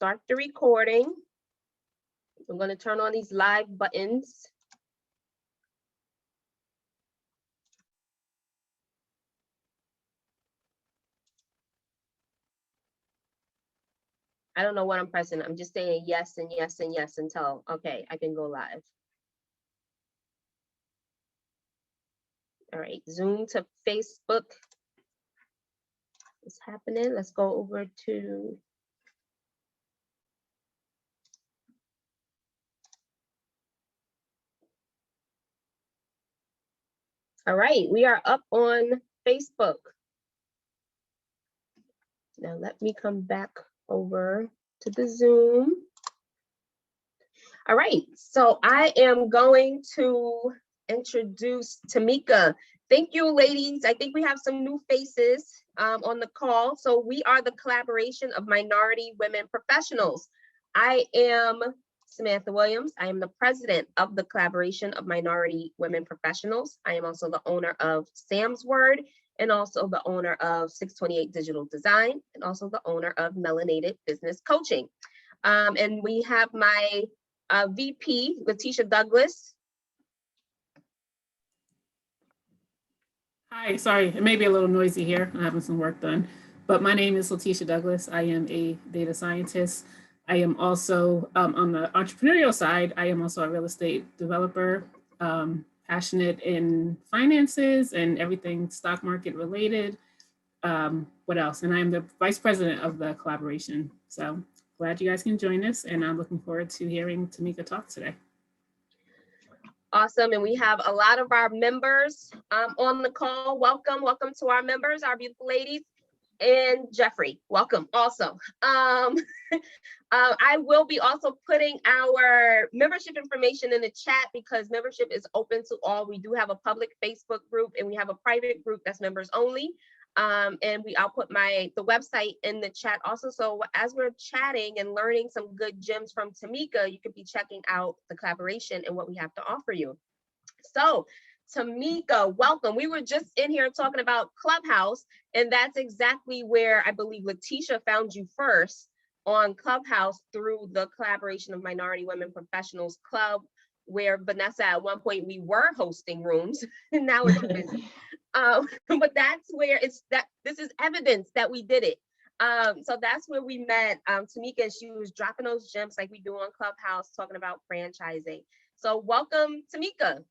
start the recording. I'm going to turn on these live buttons. I don't know what I'm pressing. I'm just saying yes and yes and yes until, okay, I can go live. All right, Zoom to Facebook is happening. Let's go over to all right, we are up on Facebook. Now let me come back over to the Zoom. All right, so I am going to introduce Tamika. Thank you, ladies. I think we have some new faces on the call. So we are the collaboration of minority women professionals. I am Samantha Williams. I am the president of the collaboration of minority women professionals. I am also the owner of Sam's Word and also the owner of 628 Digital Design and also the owner of Melanated Business Coaching. And we have my VP, Letitia Douglas. Hi, sorry, it may be a little noisy here. I'm having some work done, but my name is Letitia Douglas. I am a data scientist. I am also on the entrepreneurial side. I am also a real estate developer, passionate in finances and everything stock market related. What else? And I'm the vice president of the collaboration. So glad you guys can join us, and I'm looking forward to hearing Tamika talk today. Awesome, and we have a lot of our members on the call. Welcome to our members, our beautiful ladies, and Jeffrey, welcome also. I will be also putting our membership information in the chat because membership is open to all. We do have a public Facebook group and we have a private group that's members only. And I'll put the website in the chat also. So as we're chatting and learning some good gems from Tamika, you could be checking out the collaboration and what we have to offer you. So Tamika, welcome. We were just in here talking about Clubhouse, and that's exactly where I believe Letitia found you first, on Clubhouse through the collaboration of Minority Women Professionals Club, where Vanessa, at one point we were hosting rooms, and now it's busy. But that's where this is evidence that we did it. So that's where we met Tamika. She was dropping those gems like we do on Clubhouse, talking about franchising. So welcome, Tamika.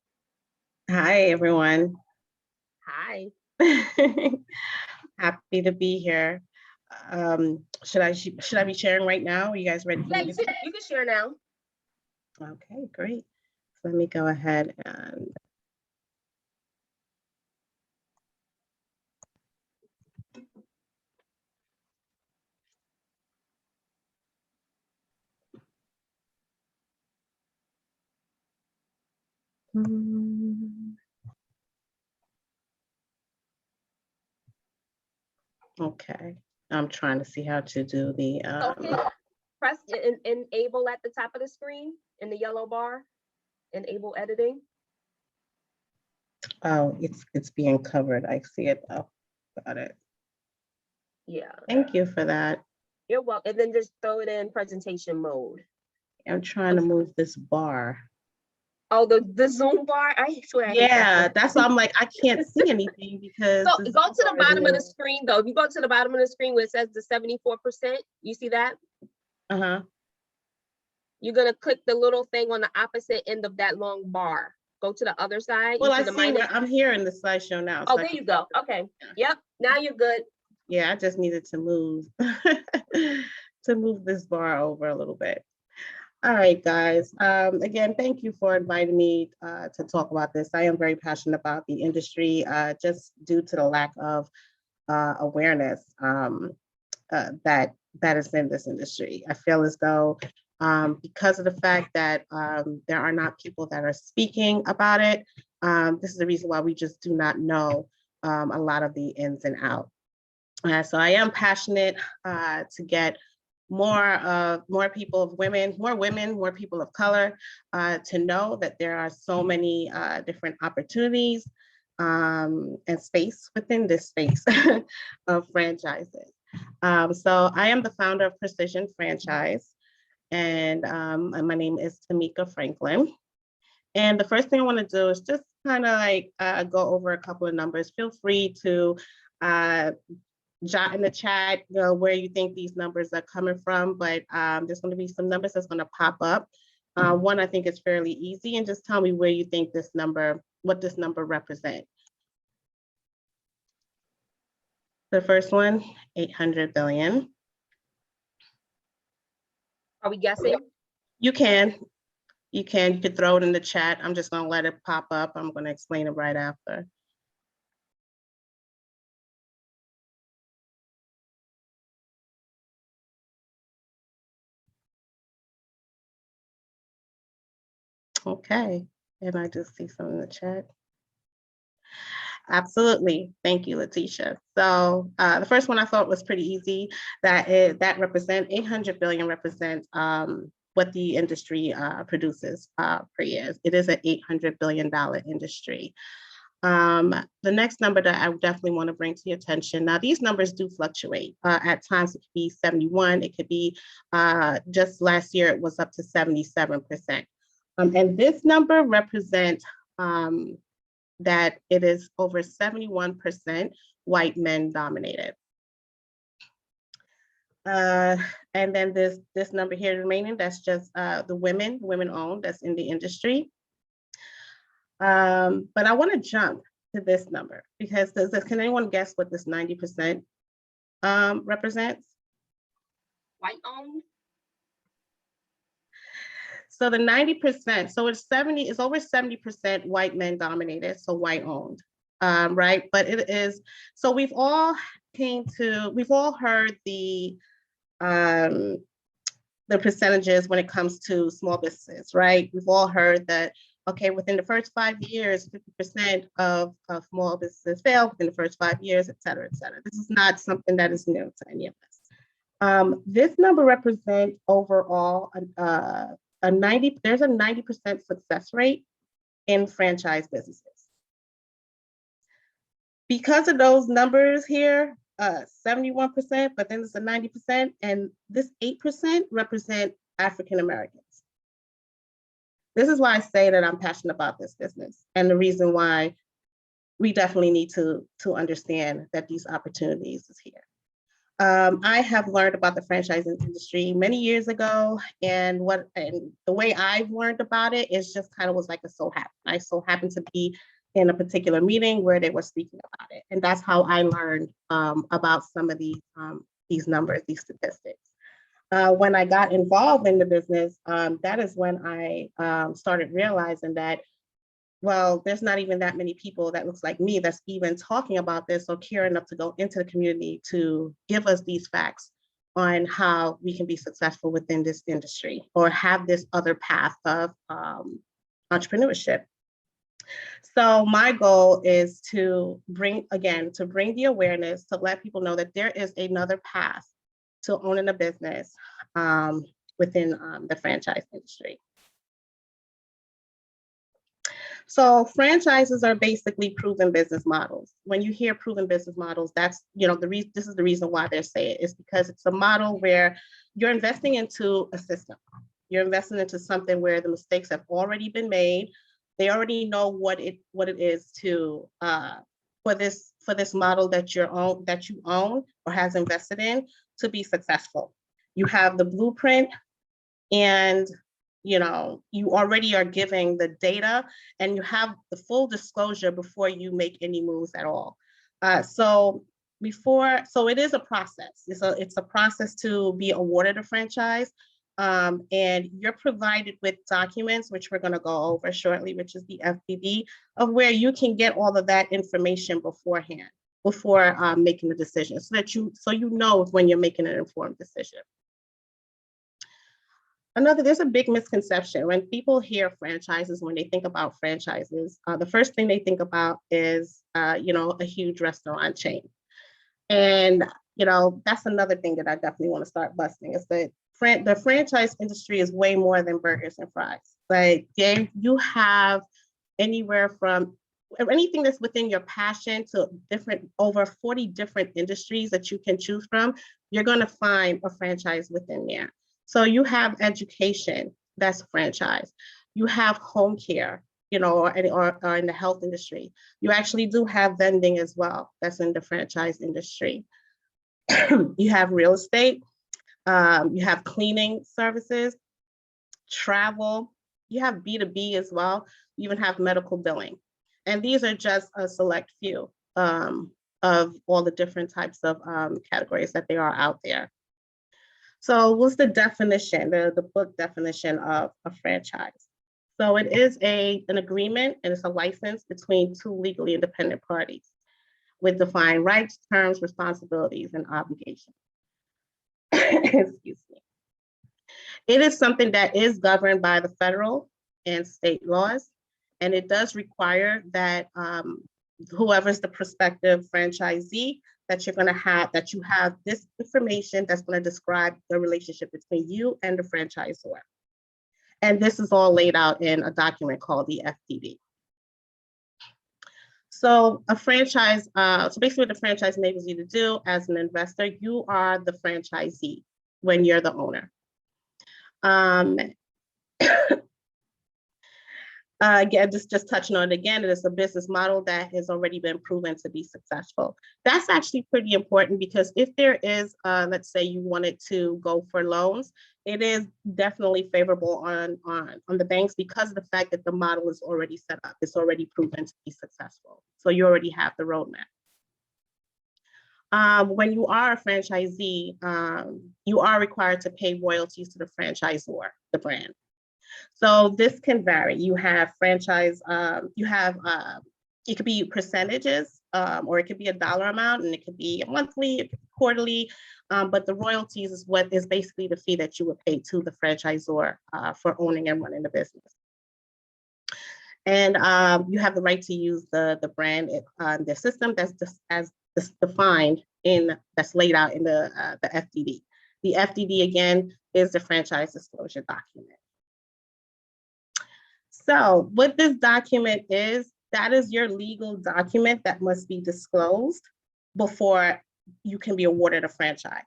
Hi, everyone. Hi. Happy to be here. Should I be sharing right now? Are you guys ready? Yeah, you can share now. Okay, great. So let me go ahead and okay. I'm trying to see how to do the Okay. Press enable at the top of the screen in the yellow bar. Enable editing. Oh, it's being covered. I see it though. Got it. Yeah. Thank you for that. You're welcome. And then just throw it in presentation mode. I'm trying to move this bar. Oh, the Zoom bar? I swear. Yeah, that's why I'm like, I can't see anything because. So go to the bottom of the screen though. If you go to the bottom of the screen where it says the 74%, you see that? Uh-huh. You're gonna click the little thing on the opposite end of that long bar. Go to the other side. Well, I see where I'm here in the slideshow now. Oh, there you go. Okay. Yep. Now you're good. Yeah, I just needed to move to move this bar over a little bit. All right, guys. Again, thank you for inviting me to talk about this. I am very passionate about the industry, just due to the lack of awareness that is in this industry. I feel as though because of the fact that there are not people that are speaking about it, this is the reason why we just do not know a lot of the ins and outs. So I am passionate to get more people, more people of color to know that there are so many different opportunities and space within this space of franchises. So I am the founder of Precision Franchise, and my name is Tamika Franklyn. And the first thing I want to do is just kind of like go over a couple of numbers. Feel free to jot in the chat, where you think these numbers are coming from, but there's going to be some numbers that's going to pop up. One I think is fairly easy, and just tell me where you think this number, what this number represents. The first one, 800 billion. Are we guessing? You can throw it in the chat. I'm just going to let it pop up. I'm going to explain it right after. Okay, and I just see some in the chat. Absolutely, thank you, Letitia. So the first one I thought was pretty easy. That represent 800 billion represents what the industry produces per year. It is an $800 billion industry. The next number that I definitely want to bring to your attention. Now, these numbers do fluctuate. At times, it could be 71. It could be just last year, it was up to 77%. And this number represents that it is over 71% white men dominated. And then this number here remaining, that's just the women owned, that's in the industry. But I want to jump to this number because can anyone guess what this 90% represents? White owned? So the 90%, so it's over 70% white men dominated, so white owned, right? But it is, so we've all heard the percentages when it comes to small businesses, right? We've all heard that, okay, within the first 5 years, 50% of small businesses fail within the first 5 years, et cetera, et cetera. This is not something that is new to any of us. This number represents overall there's a 90% success rate in franchise businesses. Because of those numbers here, 71%, but then it's a 90%, and this 8% represent African Americans. This is why I say that I'm passionate about this business, and the reason why we definitely need to understand that these opportunities is here. I have learned about the franchising industry many years ago, and the way I've learned about it is just kind of was like a so happen. I so happened to be in a particular meeting where they were speaking about it, and that's how I learned about some of these numbers, these statistics. When I got involved in the business, that is when I started realizing that, well, there's not even that many people that looks like me that's even talking about this or care enough to go into the community to give us these facts on how we can be successful within this industry or have this other path of entrepreneurship. So my goal is to bring the awareness, to let people know that there is another path to owning a business within the franchise industry. So franchises are basically proven business models. When you hear proven business models, that's, this is the reason why they say it, is because it's a model where you're investing into a system. You're investing into something where the mistakes have already been made. They already know what it is to for this model that you own or has invested in to be successful. You have the blueprint, and you already are giving the data, and you have the full disclosure before you make any moves at all. So it is a process. It's a process to be awarded a franchise. And you're provided with documents, which we're going to go over shortly, which is the FPD, of where you can get all of that information beforehand, before making the decision, so that you know when you're making an informed decision. There's a big misconception when people hear franchises, when they think about franchises, the first thing they think about is, a huge restaurant chain. And, that's another thing that I definitely want to start busting, is that the franchise industry is way more than burgers and fries. Like, you have anywhere from anything that's within your passion to over 40 different industries that you can choose from, you're going to find a franchise within there. So you have education, that's a franchise. You have home care, or in the health industry. You actually do have vending as well. That's in the franchise industry. You have real estate. You have cleaning services, travel. You have B2B as well. You even have medical billing. And these are just a select few of all the different types of categories that there are out there. So what's the definition, the book definition of a franchise? So it is an agreement, and it's a license between two legally independent parties with defined rights, terms, responsibilities, and obligations. Excuse me. It is something that is governed by the federal and state laws, and it does require that whoever's the prospective franchisee, that you have this information that's going to describe the relationship between you and the franchisor. And this is all laid out in a document called the FDD. So a franchise, so basically what the franchise enables you to do as an investor, you are the franchisee when you're the owner. Again, just touching on it again, it is a business model that has already been proven to be successful. That's actually pretty important, because if there is, let's say you wanted to go for loans, it is definitely favorable on the banks, because of the fact that the model is already set up. It's already proven to be successful. So you already have the roadmap. When you are a franchisee, you are required to pay royalties to the franchisor, the brand. So this can vary. You have franchise, it could be percentages, or it could be a dollar amount, and it could be monthly, quarterly, but the royalties is what is basically the fee that you would pay to the franchisor for owning and running the business. And you have the right to use the brand, the system that's defined that's laid out in the FDD. The FDD, again, is the franchise disclosure document. So what this document is, that is your legal document that must be disclosed before you can be awarded a franchise.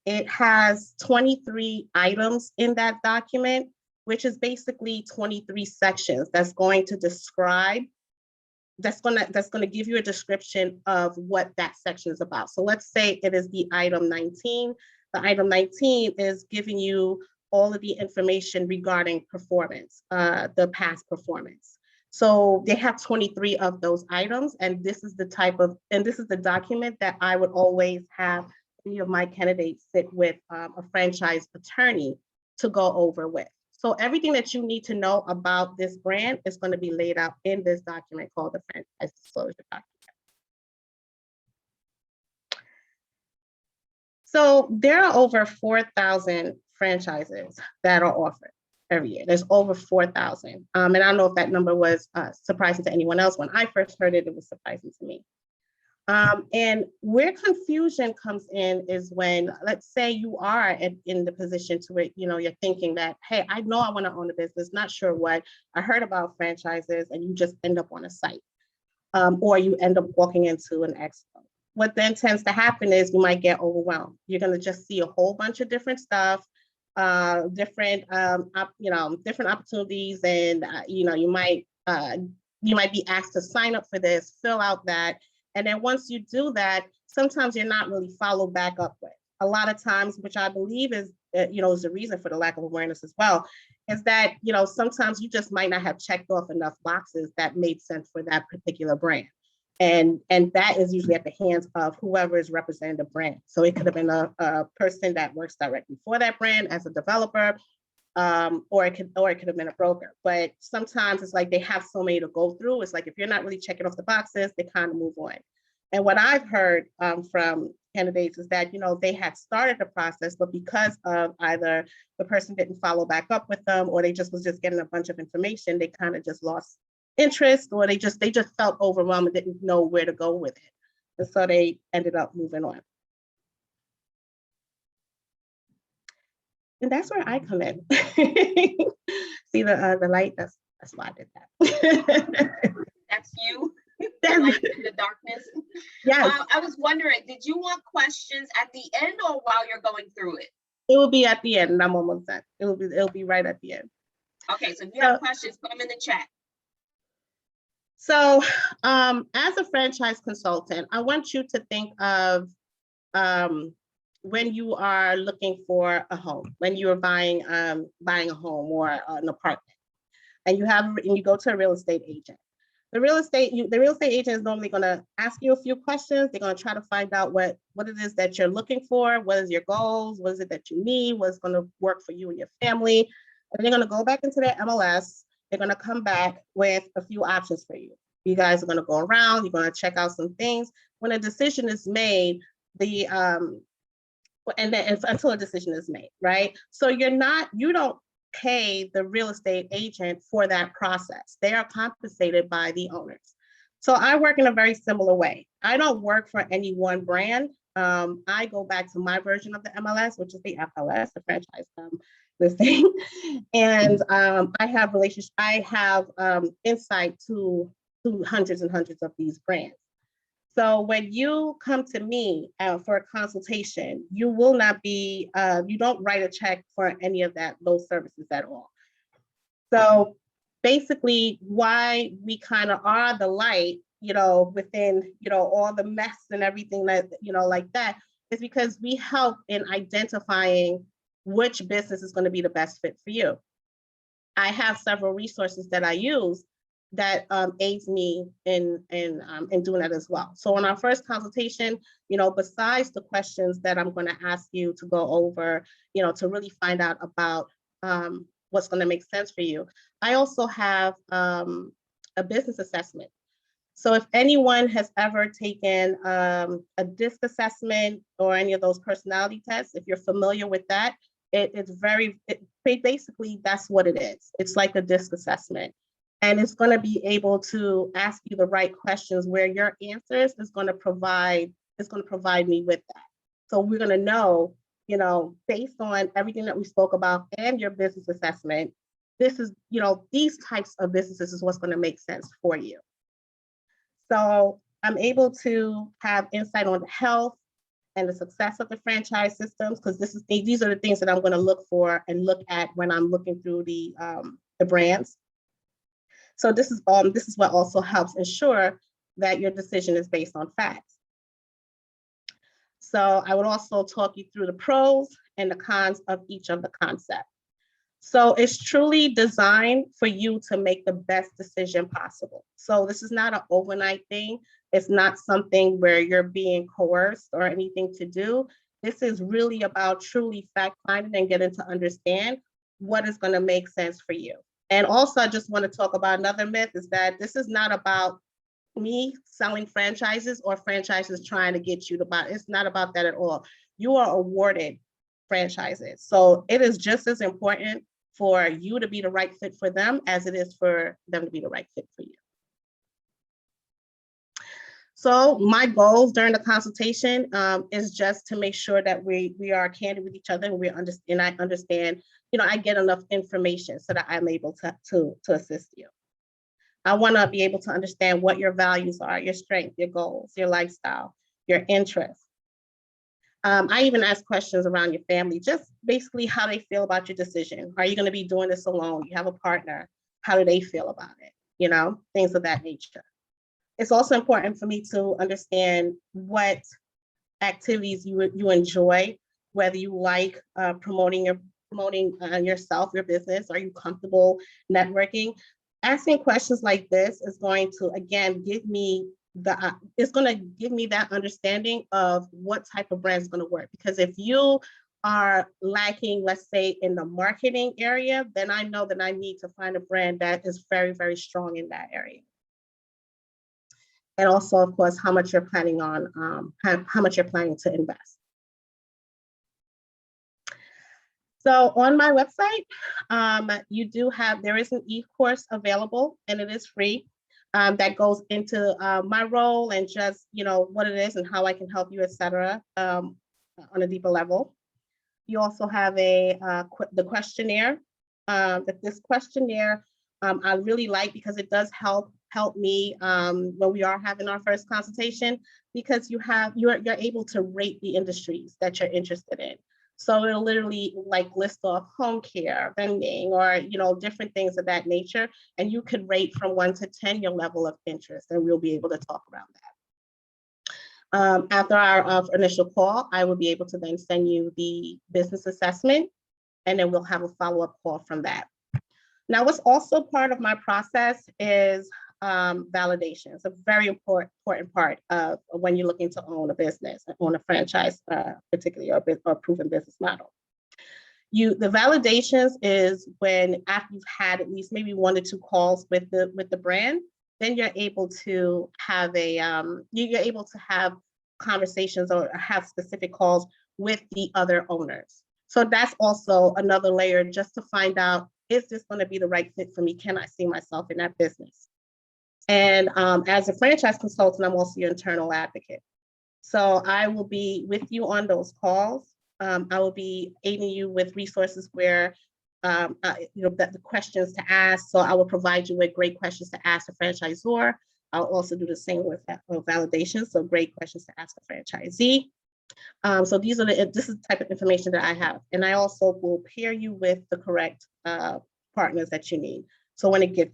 It has 23 items in that document, which is basically 23 sections that's going to describe, that's going to give you a description of what that section is about. So let's say it is the item 19. The item 19 is giving you all of the information regarding performance, the past performance. So they have 23 of those items, and this is the document that I would always have any of my candidates sit with a franchise attorney to go over with. So everything that you need to know about this brand is going to be laid out in this document called the franchise disclosure document. So there are over 4,000 franchises that are offered every year. There's over 4,000. And I don't know if that number was surprising to anyone else. When I first heard it, it was surprising to me. And where confusion comes in is when, let's say you are in the position to where, you're thinking that, hey, I know I want to own a business, not sure what. I heard about franchises, and you just end up on a site, or you end up walking into an expo. What then tends to happen is you might get overwhelmed. You're going to just see a whole bunch of different stuff, different opportunities, and you might be asked to sign up for this, fill out that, and then once you do that, sometimes you're not really followed back up with. A lot of times, which I believe is is the reason for the lack of awareness as well, is that sometimes you just might not have checked off enough boxes that made sense for that particular brand. And that is usually at the hands of whoever is representing the brand. So it could have been a person that works directly for that brand as a developer, or it could have been a broker. But sometimes it's like they have so many to go through. It's like if you're not really checking off the boxes, they kind of move on. And what I've heard from candidates is that they had started the process, but because of either the person didn't follow back up with them, or they just was getting a bunch of information, they kind of just lost interest, or they just felt overwhelmed and didn't know where to go with it. And so they ended up moving on. And that's where I come in. See the light? That's why I did that. you, the light in the darkness. Yes, I was wondering, did you want questions at the end or while you're going through it? it will be at the end, and I'm almost done. It'll be right at the end. Okay, so if you have questions, put them in the chat. So, as a franchise consultant, I want you to think of when you are looking for a home, when you are buying a home or an apartment, and you go to a real estate agent. The real estate agent is normally going to ask you a few questions. They're going to try to find out what it is that you're looking for, what is your goals, what is it that you need, what's going to work for you and your family. And they're going to go back into their MLS. They're going to come back with a few options for you. You guys are going to go around, you're going to check out some things. When a decision is made, until a decision is made, right? So you don't pay the real estate agent for that process. They are compensated by the owners. So I work in a very similar way. I don't work for any one brand. I go back to my version of the MLS, which is the FLS, the franchise listing. And I have insight to hundreds and hundreds of these brands. So when you come to me for a consultation, you don't write a check for any of those services at all. So basically why we kind of are the light, within, all the mess and everything that, like that, is because we help in identifying which business is going to be the best fit for you. I have several resources that I use that aids me in doing that as well. So on our first consultation, besides the questions that I'm going to ask you to go over, to really find out about what's going to make sense for you, I also have a business assessment. So if anyone has ever taken a DISC assessment or any of those personality tests, if you're familiar with that, basically that's what it is. It's like a DISC assessment. And it's going to be able to ask you the right questions where your answers is going to provide me with that. So we're going to know, based on everything that we spoke about and your business assessment, this is, these types of businesses is what's going to make sense for you. So I'm able to have insight on the health and the success of the franchise systems, because these are the things that I'm going to look for and look at when I'm looking through the brands. So this is what also helps ensure that your decision is based on facts. So I would also talk you through the pros and the cons of each of the concepts. So it's truly designed for you to make the best decision possible. So this is not an overnight thing. It's not something where you're being coerced or anything to do. This is really about truly fact finding and getting to understand what is going to make sense for you. And also, I just want to talk about another myth, is that this is not about me selling franchises or franchises trying to get you to buy. It's not about that at all. You are awarded franchises. So it is just as important for you to be the right fit for them as it is for them to be the right fit for you. So my goals during the consultation is just to make sure that we are candid with each other, and I understand, I get enough information so that I'm able to assist you. I want to be able to understand what your values are, your strengths, your goals, your lifestyle, your interests. I even ask questions around your family, just basically how they feel about your decision. Are you going to be doing this alone? You have a partner. How do they feel about it? Things of that nature. It's also important for me to understand what activities you enjoy, whether you like promoting yourself, your business. Are you comfortable networking? Asking questions like this is going to, again, give me that understanding of what type of brand is going to work. Because if you are lacking, let's say, in the marketing area, then I know that I need to find a brand that is very, very strong in that area. And also, of course, how much you're planning to invest. So on my website, there is an e-course available, and it is free. That goes into my role and just, what it is and how I can help you, etc. On a deeper level. You also have the questionnaire. This questionnaire I really like because it does help help me when we are having our first consultation, because you're able to rate the industries that you're interested in. So it'll literally like list off home care, vending, or different things of that nature, and you could rate from 1 to 10 your level of interest, and we'll be able to talk around that. After our initial call, I will be able to then send you the business assessment, and then we'll have a follow-up call from that. Now, what's also part of my process is validation. It's a very important part of when you're looking to own a business, own a franchise, particularly, or a proven business model. The validations is when, after you've had at least maybe 1 to 2 calls with the brand, then you're able to have you're able to have conversations or have specific calls with the other owners. So that's also another layer, just to find out, is this going to be the right fit for me? Can I see myself in that business? And as a franchise consultant, I'm also your internal advocate. So I will be with you on those calls. I will be aiding you with resources where, the questions to ask. So I will provide you with great questions to ask a franchisor. I'll also do the same with validation. So great questions to ask a franchisee. So this is the type of information that I have. And I also will pair you with the correct partners that you need. So when it gets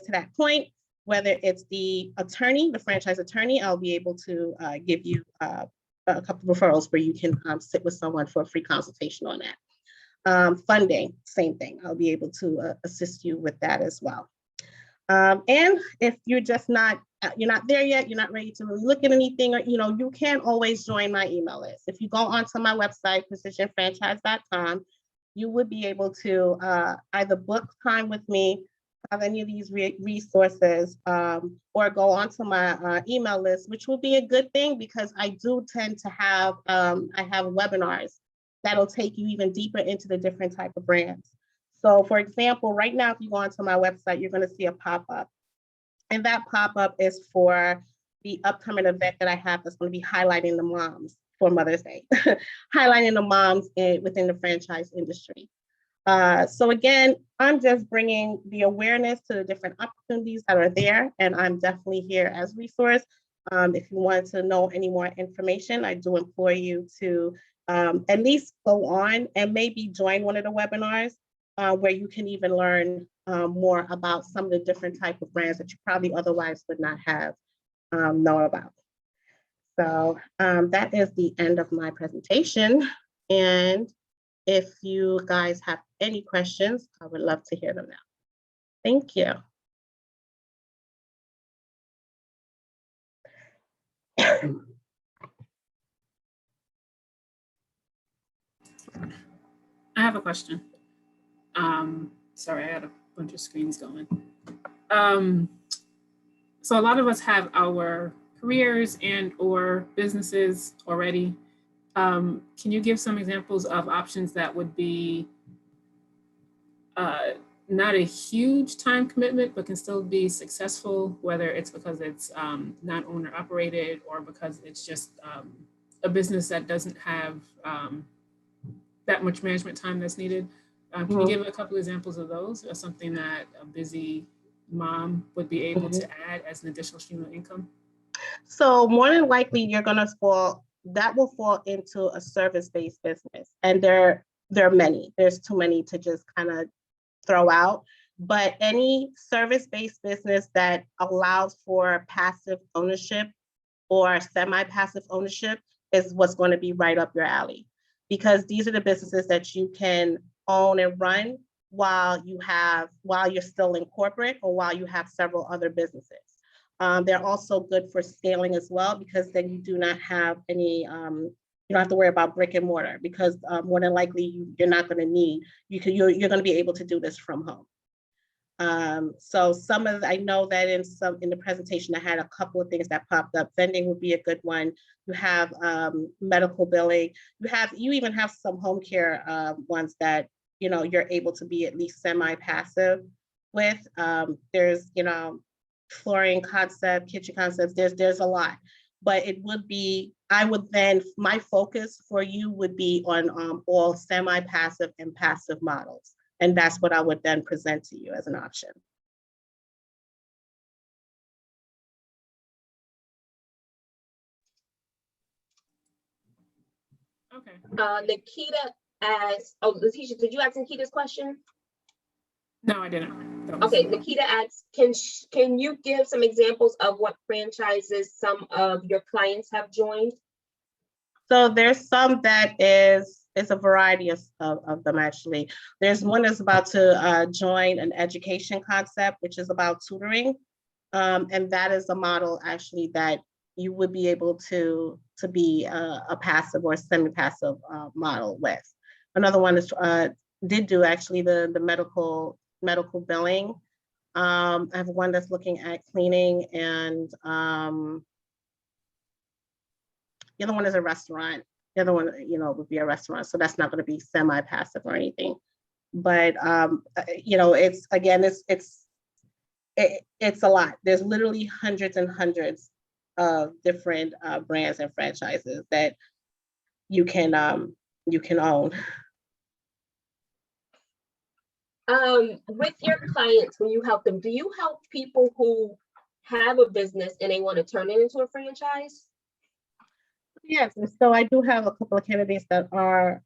to that point, whether it's the attorney, the franchise attorney, I'll be able to give you a couple of referrals where you can sit with someone for a free consultation on that. Funding, same thing. I'll be able to assist you with that as well. And if you're just not there yet, you're not ready to really look at anything, or you can always join my email list. If you go onto my website, precisionfranchise.com, you would be able to either book time with me, have any of these resources, or go onto my email list, which will be a good thing, because I do tend to have I have webinars that'll take you even deeper into the different type of brands. So for example, right now, if you go onto my website, you're going to see a pop-up. And that pop-up is for the upcoming event that I have that's going to be highlighting the moms for Mother's Day, highlighting the moms within the franchise industry. So again, I'm just bringing the awareness to the different opportunities that are there, and I'm definitely here as a resource. If you want to know any more information, I do implore you to at least go on and maybe join one of the webinars where you can even learn more about some of the different type of brands that you probably otherwise would not have known about. So that is the end of my presentation. And if you guys have any questions, I would love to hear them now. Thank you. I have a question. Sorry, I had a bunch of screens going. So a lot of us have our careers and or businesses already. Can you give some examples of options that would be not a huge time commitment, but can still be successful, whether it's because it's not owner operated or because it's just a business that doesn't have that much management time that's needed? Can you give a couple examples of those, or something that a busy mom would be able to add as an additional stream of income? So more than likely, you're going to will fall into a service-based business. And there are many. There's too many to just kind of throw out. But any service-based business that allows for passive ownership or semi-passive ownership is what's going to be right up your alley, because these are the businesses that you can own and run while you're still in corporate, or while you have several other businesses. They're also good for scaling as well, because then you do not have any, you don't have to worry about brick and mortar, because more than likely you're not going to need, you're going to be able to do this from home. So I know that in the presentation, I had a couple of things that popped up. Vending would be a good one. You have medical billing. You even have some home care ones that, you're able to be at least semi-passive with. There's, flooring concept, kitchen concepts, there's a lot, but my focus for you would be on all semi-passive and passive models. And that's what I would then present to you as an option. Okay. Nikita asks, oh, Letitia, did you ask Nikita's question? No, I didn't. That was- Okay, Nikita asks, can you give some examples of what franchises some of your clients have joined? So there's some that is, it's a variety of them actually. There's one that's about to join an education concept, which is about tutoring. And that is a model actually that you would be able to be a passive or semi-passive model with. Another one is did do actually the medical billing. I have one that's looking at cleaning, and the other one is a restaurant. The other one, would be a restaurant. So that's not going to be semi-passive or anything. But it's again, it's a lot. There's literally hundreds and hundreds of different brands and franchises that you can own. With your clients, when you help them, do you help people who have a business and they want to turn it into a franchise? Yes, and so I do have a couple of candidates that are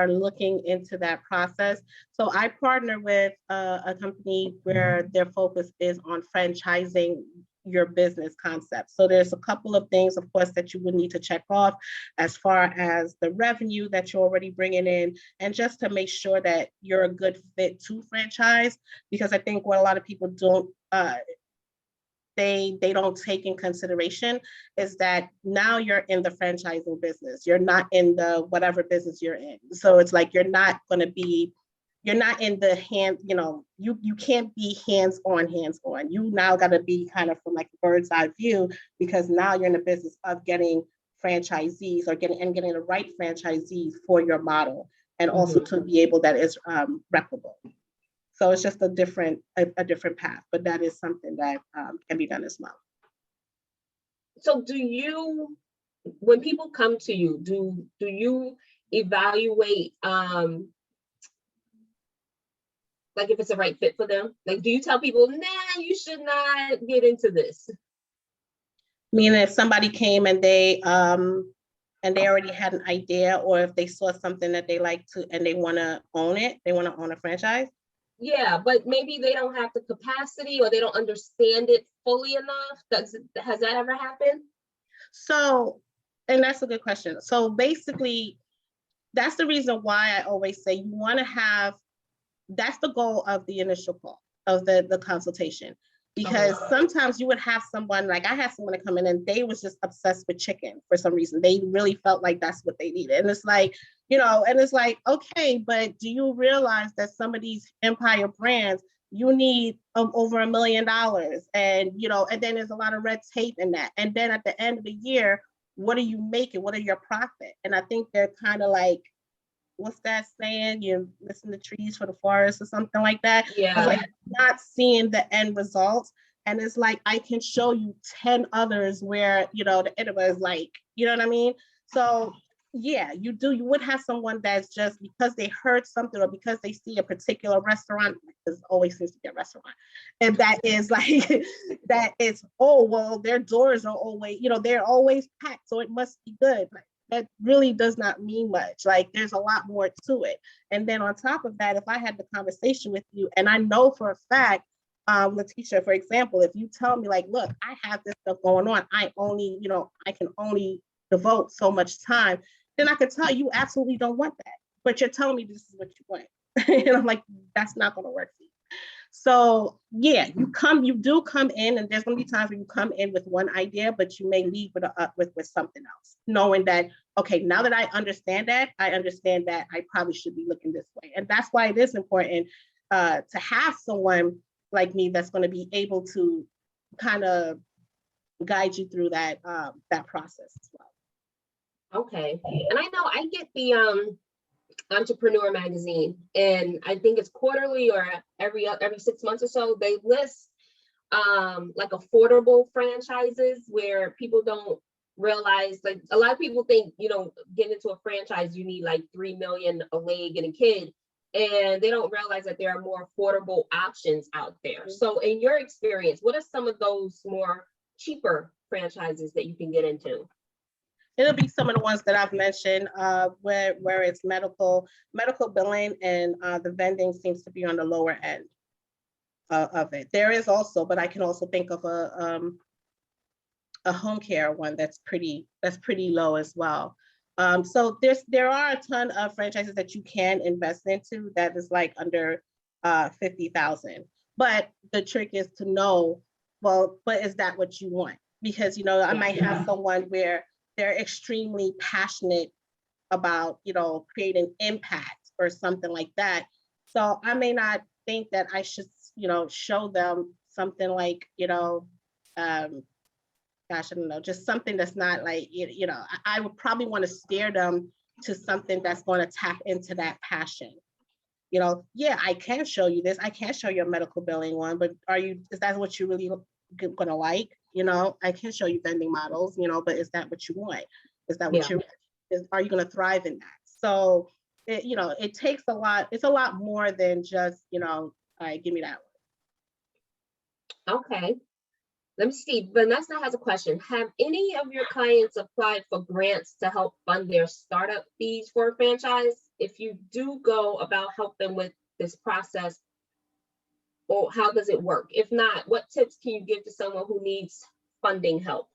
looking into that process. So I partner with a company where their focus is on franchising your business concept. So there's a couple of things, of course, that you would need to check off as far as the revenue that you're already bringing in, and just to make sure that you're a good fit to franchise. Because I think what a lot of people don't they don't take in consideration is that now you're in the franchising business. You're not in the whatever business you're in. So it's like you're not in the hand, you can't be hands-on. You now got to be kind of from like a bird's eye view, because now you're in the business of getting franchisees or getting the right franchisees for your model, and also to be able that is replicable. So it's just a different path, but that is something that can be done as well. So when people come to you, do you evaluate like if it's the right fit for them? Like, do you tell people, nah, you should not get into this? Meaning if somebody came and they already had an idea, or if they saw something that they like to and they want to own it, they want to own a franchise. Yeah, but maybe they don't have the capacity or they don't understand it fully enough. Has that ever happened? So, and that's a good question. So basically, that's the reason why I always say you want to have, that's the goal of the initial call, of the consultation. Because sometimes you would have someone, like I had someone to come in and they was just obsessed with chicken for some reason. They really felt like that's what they needed. And it's like, and it's like, okay, but do you realize that some of these empire brands, you need over $1 million, and, and then there's a lot of red tape in that. And then at the end of the year, what are you making? What are your profit? And I think they're kind of like, what's that saying? You listen to trees for the forest or something like that. Yeah. It's like not seeing the end results. And it's like, I can show you 10 others where, the end is like, you know what I mean? So yeah, you would have someone that's just because they heard something or because they see a particular restaurant, because always seems to be a restaurant, and that is like, that is, oh, well, their doors are always, they're always packed, so it must be good. Like, that really does not mean much. Like, there's a lot more to it. And then on top of that, if I had the conversation with you, and I know for a fact, Letitia, for example, if you tell me like, look, I have this stuff going on, I can only devote so much time, then I could tell you absolutely don't want that. But you're telling me this is what you want. And I'm like, that's not going to work for you. So yeah, you do come in, and there's going to be times where you come in with one idea, but you may leave with something else, knowing that, okay, now that I understand that I probably should be looking this way. And that's why it is important to have someone like me that's going to be able to kind of guide you through that process as well. Okay. And I know I get the Entrepreneur magazine, and I think it's quarterly or every 6 months or so. They list like affordable franchises where people don't realize, like a lot of people think, getting into a franchise, you need like 3 million a leg and a kid, and they don't realize that there are more affordable options out there. So in your experience, what are some of those more cheaper franchises that you can get into? it'll be some of the ones that I've mentioned, where it's medical billing, and the vending seems to be on the lower end of it. There is also, but I can also think of a home care one that's pretty low as well. So there are a ton of franchises that you can invest into that is like under 50,000. But the trick is to know, well, but is that what you want? Because, you know, I might have someone where they're extremely passionate about, you know, creating impact or something like that. So I may not think that I should, you know, show them something like, you know, gosh, I don't know, just something that's not like, you know, I would probably want to steer them to something that's going to tap into that passion. You know, yeah, I can show you this. I can show you a medical billing one, but is that what you really going to like? You know, I can show you vending models, you know, but is that what you want? Is that what are you going to thrive in that? So, you know, it takes a lot. It's a lot more than just, you know, all right, give me that one. Okay. Let me see. Vanessa has a question. Have any of your clients applied for grants to help fund their startup fees for a franchise? If you do go about help them with this process, or how does it work? If not, what tips can you give to someone who needs funding help?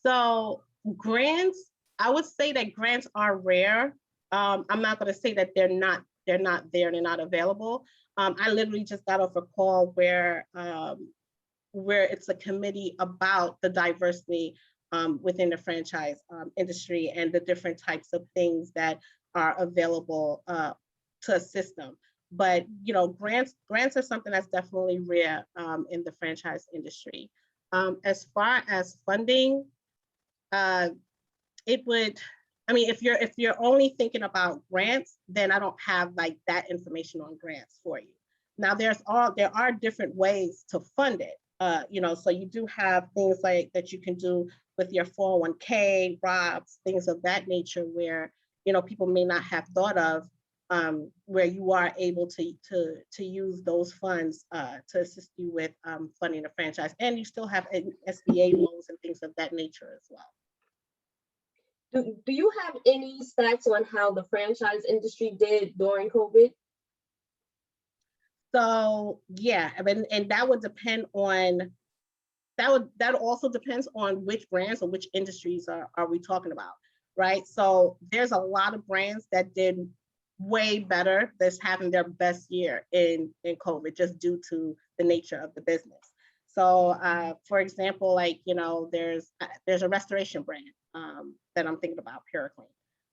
So grants, I would say that grants are rare. I'm not going to say that they're not there, they're not available. I literally just got off a call where it's a committee about the diversity within the franchise industry and the different types of things that are available to assist them. But, you know, grants are something that's definitely rare in the franchise industry. As far as funding, it would, I mean, if you're only thinking about grants, then I don't have like that information on grants for you. Now there are different ways to fund it. You know, so you do have things like that you can do with your 401k, ROBs, things of that nature, where, you know, people may not have thought of, where you are able to use those funds to assist you with funding the franchise, and you still have SBA loans and things of that nature as well. Do you have any stats on how the franchise industry did during COVID? So yeah, I mean, and that would depend on, that also depends on which brands or which industries are we talking about, right? So there's a lot of brands that did way better, that's having their best year in COVID, just due to the nature of the business. So for example, like, you know, there's a restoration brand that I'm thinking about, Puriclean.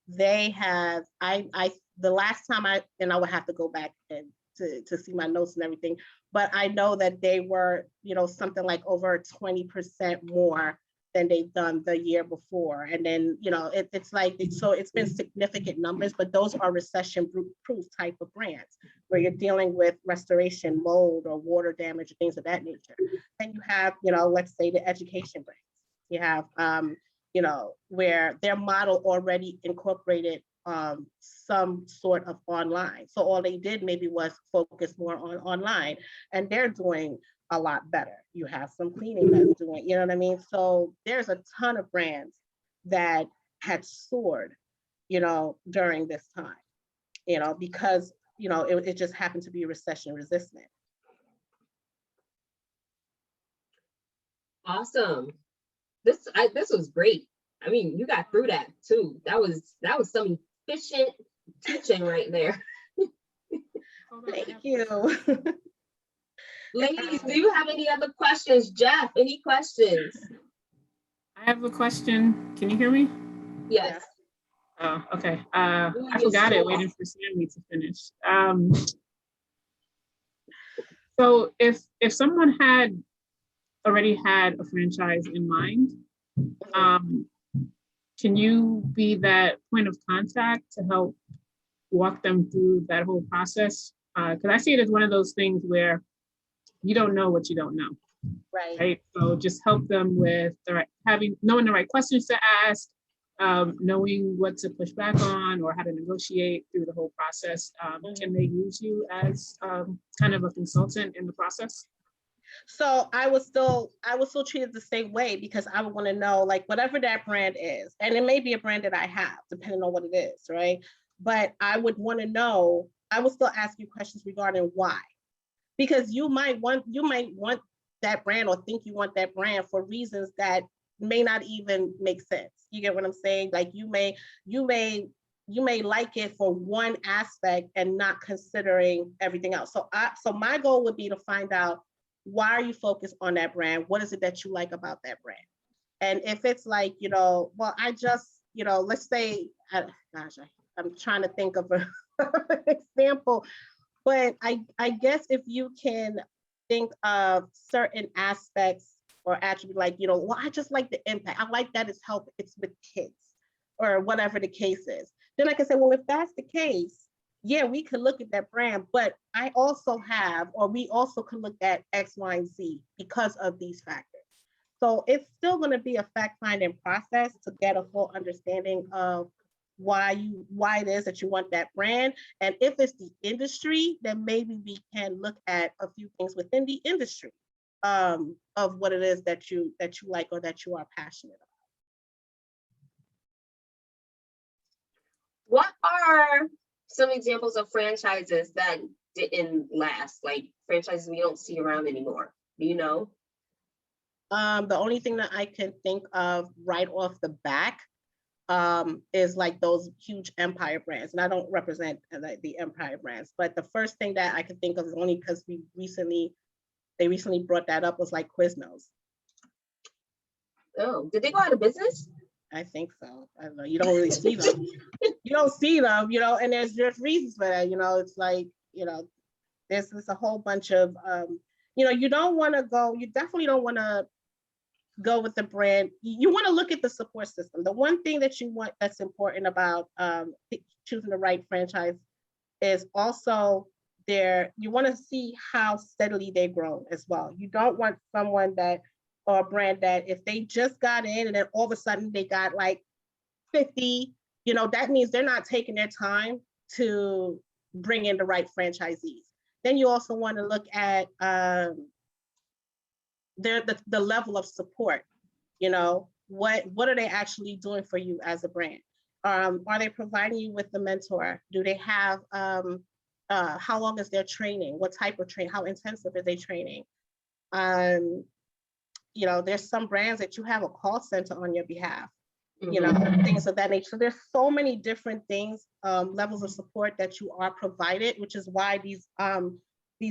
They have, the last time I would have to go back and to see my notes and everything, but I know that they were, you know, something like over 20% more than they've done the year before. And then, you know, it's like, so it's been significant numbers, but those are recession-proof type of brands where you're dealing with restoration, mold, or water damage, things of that nature. And you have, you know, let's say the education brands. You have, you know, where their model already incorporated some sort of online. So all they did maybe was focus more on online, and they're doing a lot better. You have some cleaning that's doing, you know what I mean? So there's a ton of brands that had soared, you know, during this time, you know, because, you know, it just happened to be recession resistant. Awesome. This was great. I mean, you got through that too. That was some efficient teaching right there. Thank you. Ladies, do you have any other questions? Jeff, any questions? I have a question. Can you hear me? Yes. Oh, okay. I forgot it, waiting for Sammy to finish. So if someone had already had a franchise in mind, can you be that point of contact to help walk them through that whole process? Because I see it as one of those things where you don't know what you don't know. Right. So just help them with knowing the right questions to ask, knowing what to push back on or how to negotiate through the whole process. Can they use you as kind of a consultant in the process? So I would still treat it the same way, because I would want to know, like, whatever that brand is, and it may be a brand that I have, depending on what it is, right? But I would want to know, I would still ask you questions regarding why, because you might want that brand, or think you want that brand for reasons that may not even make sense. You get what I'm saying? Like, you may like it for one aspect and not considering everything else. So my goal would be to find out, why are you focused on that brand? What is it that you like about that brand? And if it's like, well, I just, let's say, I'm trying to think of an example, but I guess if you can think of certain aspects or attributes, like, well, I just like the impact. I like that it's with kids, or whatever the case is. Then I can say, well, if that's the case, yeah, we could look at that brand, but I also have, or we also could look at X, Y, and Z because of these factors. So it's still going to be a fact-finding process to get a full understanding of why it is that you want that brand. And if it's the industry, then maybe we can look at a few things within the industry of what it is that you like, or that you are passionate about. What are some examples of franchises that didn't last, like franchises we don't see around anymore? Do you know? The only thing that I can think of right off the back is like those huge empire brands. And I don't represent the empire brands, but the first thing that I can think of is only because they recently brought that up, was like Quiznos. Oh, did they go out of business? I think so. I don't know. You don't really see them. You don't see them, and there's reasons for that. It's like, there's a whole bunch of, you don't want to go, you definitely don't want to go with the brand. You want to look at the support system. The one thing that you want that's important about choosing the right franchise is also you want to see how steadily they grow as well. You don't want someone or a brand that if they just got in and then all of a sudden they got like 50, that means they're not taking their time to bring in the right franchisees. Then you also want to look at the level of support. What are they actually doing for you as a brand? Are they providing you with the mentor? Do they have how long is their training? What type of training? How intensive is their training? There's some brands that you have a call center on your behalf. Things of that nature. So there's so many different things, levels of support that you are provided, which is why these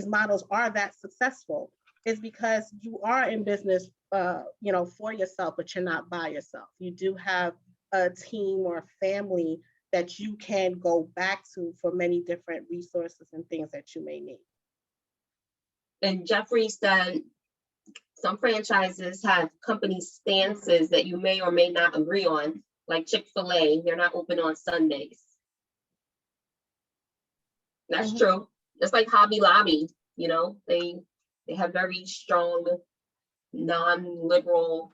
models are that successful, is because you are in business, for yourself, but you're not by yourself. You do have a team or a family that you can go back to for many different resources and things that you may need. And Jeffrey said some franchises have company stances that you may or may not agree on, like Chick-fil-A, they're not open on Sundays. That's true. It's like Hobby Lobby, they have very strong non-liberal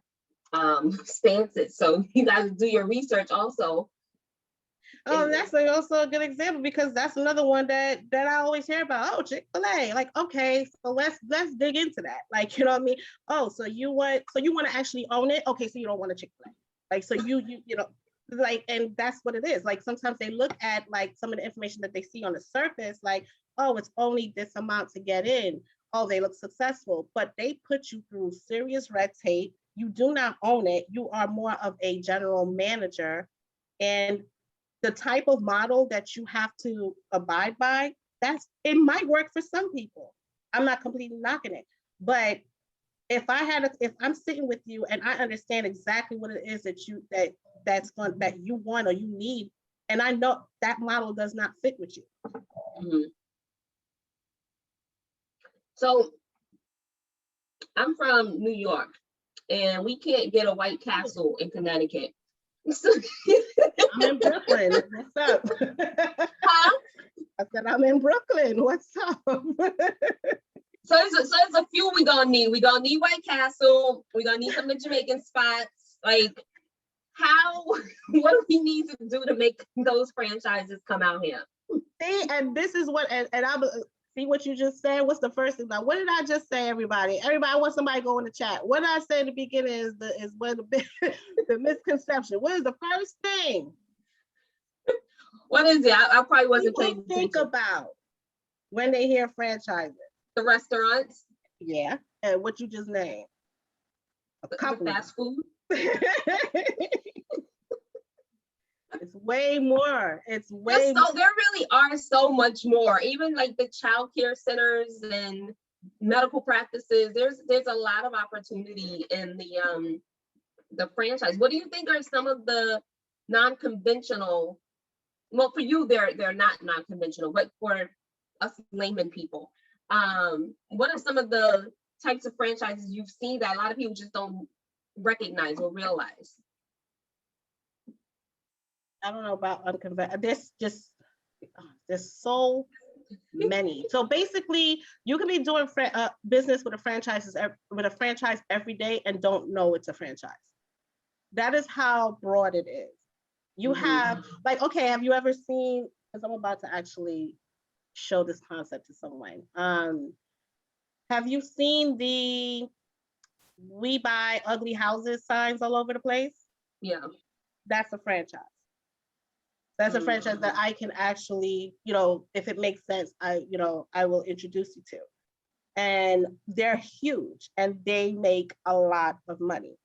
stances. So you guys do your research also. Oh, that's also a good example, because that's another one that I always hear about. Oh, Chick-fil-A. Like, okay, so let's dig into that. Like, you know what I mean? Oh, so you want to actually own it? Okay, so you don't want a Chick-fil-A. Like, so you like, and that's what it is. Like, sometimes they look at like some of the information that they see on the surface, like, oh, it's only this amount to get in. Oh, they look successful, but they put you through serious red tape. You do not own it. You are more of a general manager, and the type of model that you have to abide by, it might work for some people. I'm not completely knocking it, but if I'm sitting with you and I understand exactly what it is that you want or you need, and I know that model does not fit with you. Mm-hmm. So I'm from New York, and we can't get a White Castle in Connecticut. I'm in Brooklyn. What's up? Huh? I said I'm in Brooklyn. What's up? So it's a few we gonna need. We gonna need White Castle. We gonna need some of the Jamaican spots. Like, what do we need to do to make those franchises come out here? See, and this is what, and See what you just said? What's the first thing? Like, what did I just say, everybody? Everybody, I want somebody to go in the chat. What did I say in the beginning is what the misconception. What is the first thing? What is it? I probably wasn't People paying think attention. about when they hear franchising. The restaurants, Yeah, and what you just named. A the couple. fast food. It's way more. It's way There really are so much more. Even like the child care centers and medical practices. There's a lot of opportunity in the franchise. What do you think are some of the non-conventional? Well, for you, they're not non-conventional, but for us layman people, what are some of the types of franchises you've seen that a lot of people just don't recognize or realize? I don't know about unconventional. There's so many. So basically, you can be doing business with a franchise every day and don't know it's a franchise. That is how broad it is. You have like, okay, have you ever seen? Because I'm about to actually show this concept to someone. Have you seen the "We Buy Ugly Houses" signs all over the place? Yeah, That's a franchise. That's a franchise that I can actually, if it makes sense, I will introduce you to. And they're huge and they make a lot of money.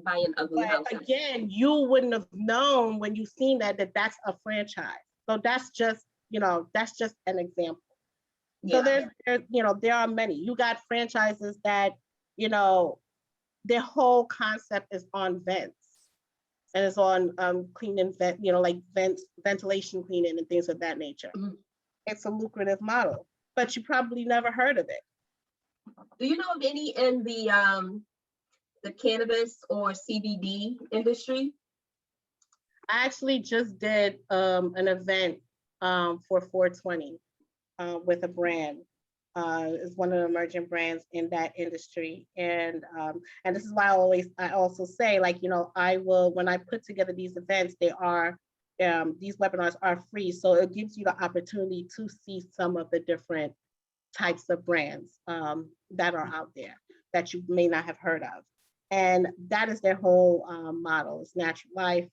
buying ugly But houses. again, you wouldn't have known when you've seen that that's a franchise. So that's just an example. Yeah. So there are many. You got franchises that, their whole concept is on vents. And it's on cleaning vent, like ventilation cleaning and things of that nature. It's a lucrative model, but you probably never heard of it. Do you know of any in the cannabis or CBD industry? I actually just did an event for 420 with a brand. Is one of the emerging brands in that industry, and this is why I also say, like, I will, when I put together these events, these webinars are free, so it gives you the opportunity to see some of the different types of brands that are out there that you may not have heard of. And that is their whole model. It's natural life.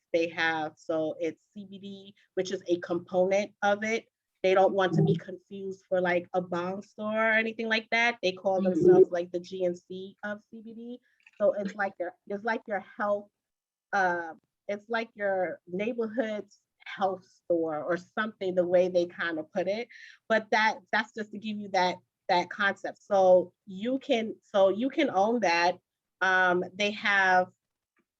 So it's CBD, which is a component of it. They don't want to be confused for like a bong store or anything like that. They call themselves like the GNC of CBD. So it's like your health, it's like your neighborhood's health store or something, the way they kind of put it. But that's just to give you that concept. So you can own that. They have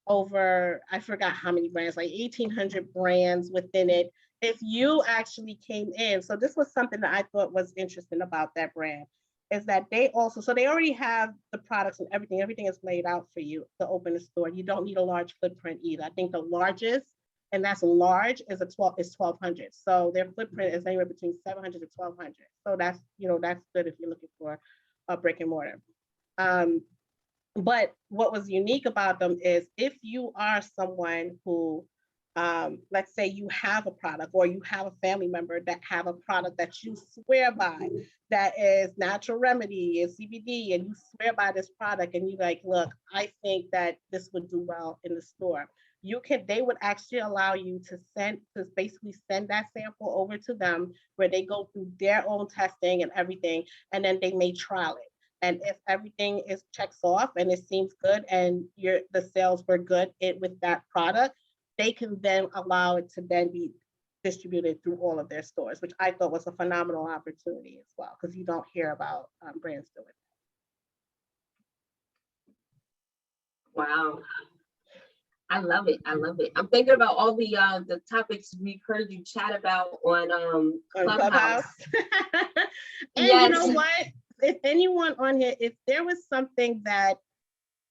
over, I forgot how many brands, like 1,800 brands within it. If you actually came in, so this was something that I thought was interesting about that brand, is that they already have the products and everything is laid out for you to open a store. You don't need a large footprint either. I think the largest, and that's large, is 1,200. So their footprint is anywhere between 700 to 1,200. So that's good if you're looking for a brick and mortar. But what was unique about them is if you are someone who, let's say you have a product or you have a family member that have a product that you swear by, that is natural remedy, is CBD, and you swear by this product and you like, look, I think that this would do well in the store. They would actually allow you to basically send that sample over to them where they go through their own testing and everything, and then they may trial it. And if everything checks off and it seems good and the sales were good with that product, they can then allow it to then be distributed through all of their stores, which I thought was a phenomenal opportunity as well, because you don't hear about brands doing that. Wow. I love it. I'm thinking about all the topics we heard you chat about on Clubhouse. And yes. You know what? If anyone on here, if there was something that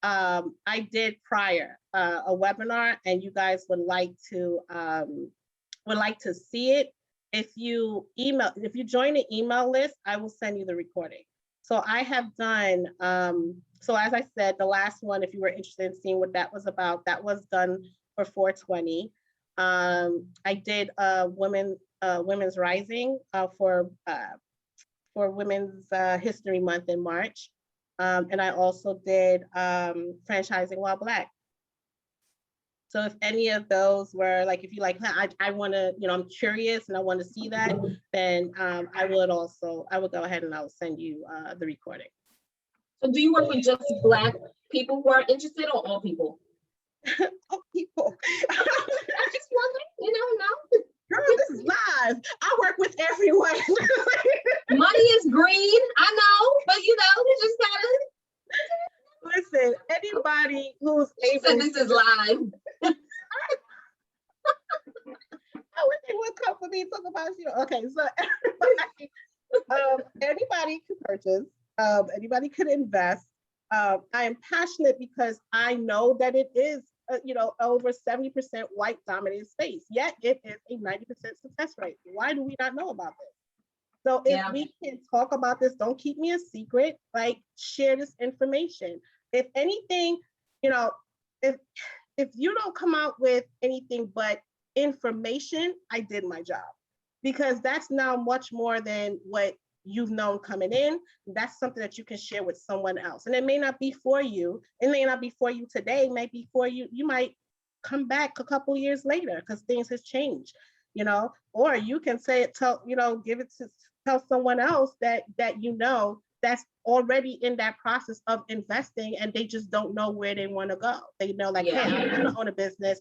I did prior, a webinar, and you guys would like to see it, if you join the email list, I will send you the recording. So I have done, so as I said, the last one, if you were interested in seeing what that was about, that was done for 420. I did Women's Rising for for Women's History Month in March. And I also did Franchising While Black. So if any of those were like, if you like, I want to, I'm curious and I want to see that, then I would go ahead and I'll send you the recording. So do you work with just Black people who are interested, or all people? Oh, people. I just wondering, no. Girl, this is live. I work with everyone. Money is green, I know, but you just gotta Listen, anybody who's able said this is live. I wish they would come for me and talk about you. Okay, so anybody can purchase, anybody could invest. I am passionate because I know that it is, over 70% white dominated space, yet it is a 90% success rate. Why do we not know about this? So if we can talk about this, don't keep me a secret, like share this information. If anything, if you don't come out with anything but information, I did my job, because that's now much more than what you've known coming in. That's something that you can share with someone else. And it may not be for you. It may not be for you today. It might be for you. You might come back a couple years later because things has changed, or you can say it, tell someone else that that's already in that process of investing, and they just don't know where they want to go. They know, like, hey, I want to own a business.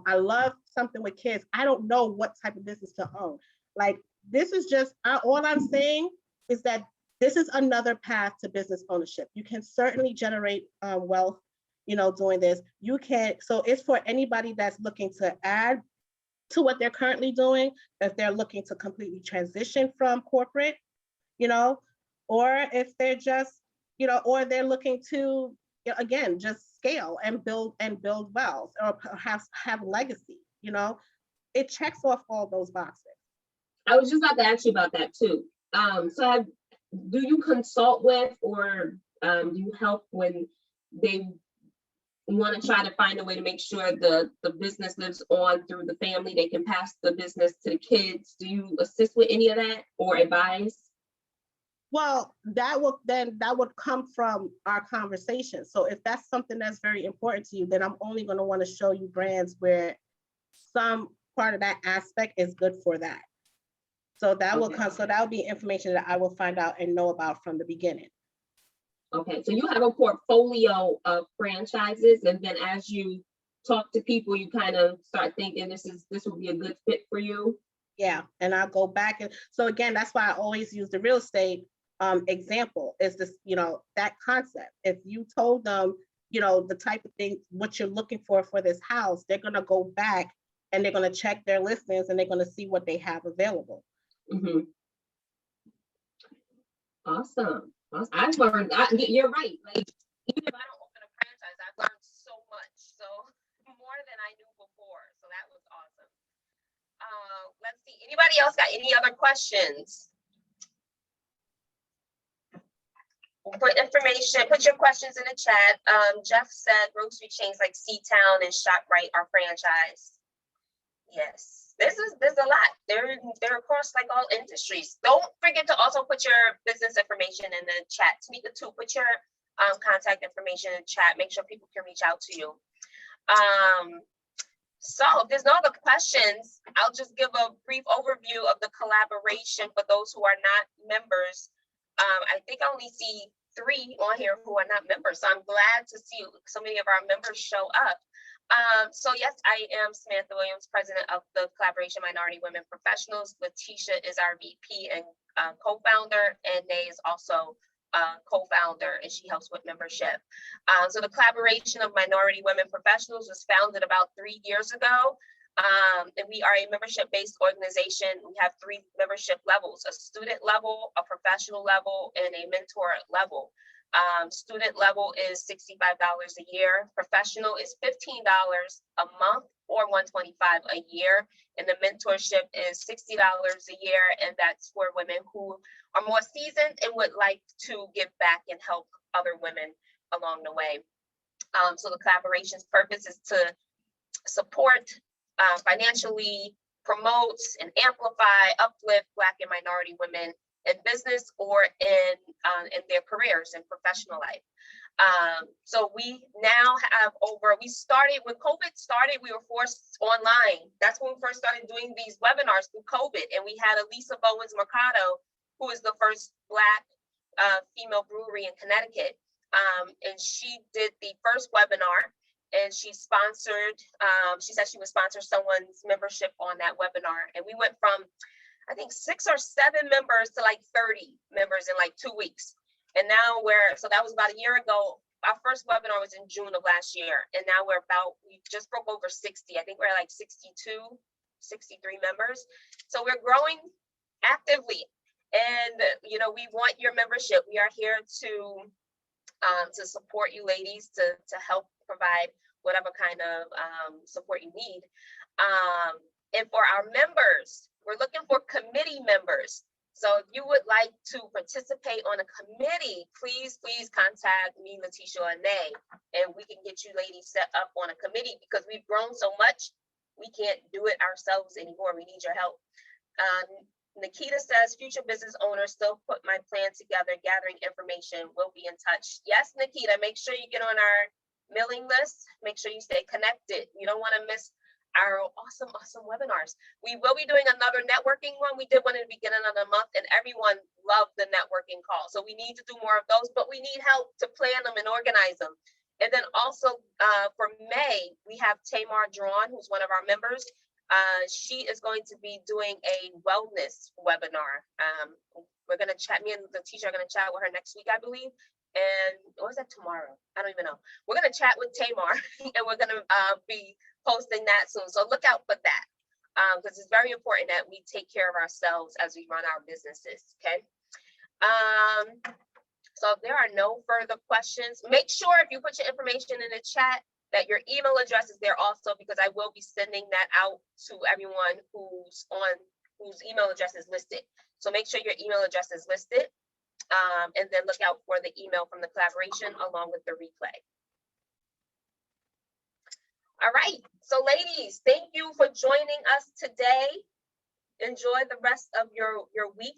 I love something with kids. I don't know what type of business to own. Like, this is just, all I'm saying is that this is another path to business ownership. You can certainly generate wealth, doing this. You can, so it's for anybody that's looking to add to what they're currently doing, if they're looking to completely transition from corporate, or if they're just, or they're looking to, again, just scale and build wealth, or perhaps have legacy, it checks off all those boxes. I was just about to ask you about that too. So do you consult with, or do you help when they want to try to find a way to make sure the business lives on through the family, they can pass the business to the kids? Do you assist with any of that or advise? Well, that would come from our conversation. So if that's something that's very important to you, then I'm only going to want to show you brands where some part of that aspect is good for that. So that will come. So that will be information that I will find out and know about from the beginning. Okay, so you have a portfolio of franchises, and then as you talk to people, you kind of start thinking this would be a good fit for you. Yeah, and I'll go back, and so again, that's why I always use the real estate example. Is this, that concept. If you told them, the type of thing, what you're looking for this house, they're gonna go back and they're gonna check their listings and they're gonna see what they have available. Mm-hmm. Awesome. I've learned that. You're right. Like, even if I don't open a franchise, I've learned so much. So more than I knew before. So that was awesome. Let's see. Anybody else got any other questions? Put your questions in the chat. Jeff said grocery chains like C-Town and ShopRite are franchised. Yes. There's a lot. They're across like all industries. Don't forget to also put your business information in the chat. Tamika too, put your contact information in the chat. Make sure people can reach out to you. So if there's no other questions, I'll just give a brief overview of the collaboration for those who are not members. I think I only see 3 on here who are not members. So I'm glad to see so many of our members show up. So yes, I am Samantha Williams, president of the Collaboration Minority Women Professionals. Letitia is our VP and co-founder, and Nay is also co-founder, and she helps with membership. So the Collaboration of Minority Women Professionals was founded about 3 years ago. And we are a membership-based organization. We have 3 membership levels: a student level, a professional level, and a mentor level. Student level is $65 a year. Professional is $15 a month or $125 a year. And the mentorship is $60 a year. And that's for women who are more seasoned and would like to give back and help other women along the way. So the collaboration's purpose is to support, financially promote and amplify, uplift Black and minority women business or in their careers and professional life. So we now have we started when COVID started, we were forced online. That's when we first started doing these webinars through COVID. And we had Elisa Bowens Mercado, who is the first Black female brewery in Connecticut. And she did the first webinar, and she sponsored, she said she would sponsor someone's membership on that webinar. And we went from, I think, 6 or 7 members to like 30 members in like 2 weeks. And now so that was about a year ago. Our first webinar was in June of last year. And now we just broke over 60. I think we're like 62, 63 members. So we're growing actively. And, you know, we want your membership. We are here to support you ladies, to help provide whatever kind of support you need. And for our members, we're looking for committee members. So if you would like to participate on a committee, please contact me, Letitia, or Nay, and we can get you ladies set up on a committee, because we've grown so much, we can't do it ourselves anymore. We need your help. Nikita says, future business owners still put my plan together, gathering information, we'll be in touch. Yes, Nikita, make sure you get on our mailing list. Make sure you stay connected. You don't want to miss our awesome webinars. We will be doing another networking one. We did one in the beginning of the month, and everyone loved the networking call. So we need to do more of those, but we need help to plan them and organize them. And then also for May, we have Tamar Drawn, who's one of our members. She is going to be doing a wellness webinar. We're going to chat, me and the teacher are going to chat with her next week, I believe. And or is that tomorrow? I don't even know. We're going to chat with Tamar, and we're going to be posting that soon. So look out for that, because it's very important that we take care of ourselves as we run our businesses, okay? So if there are no further questions, make sure if you put your information in the chat that your email address is there also, because I will be sending that out to everyone whose email address is listed. So make sure your email address is listed, and then look out for the email from the collaboration along with the replay. All right, so ladies, thank you for joining us today. Enjoy the rest of your week.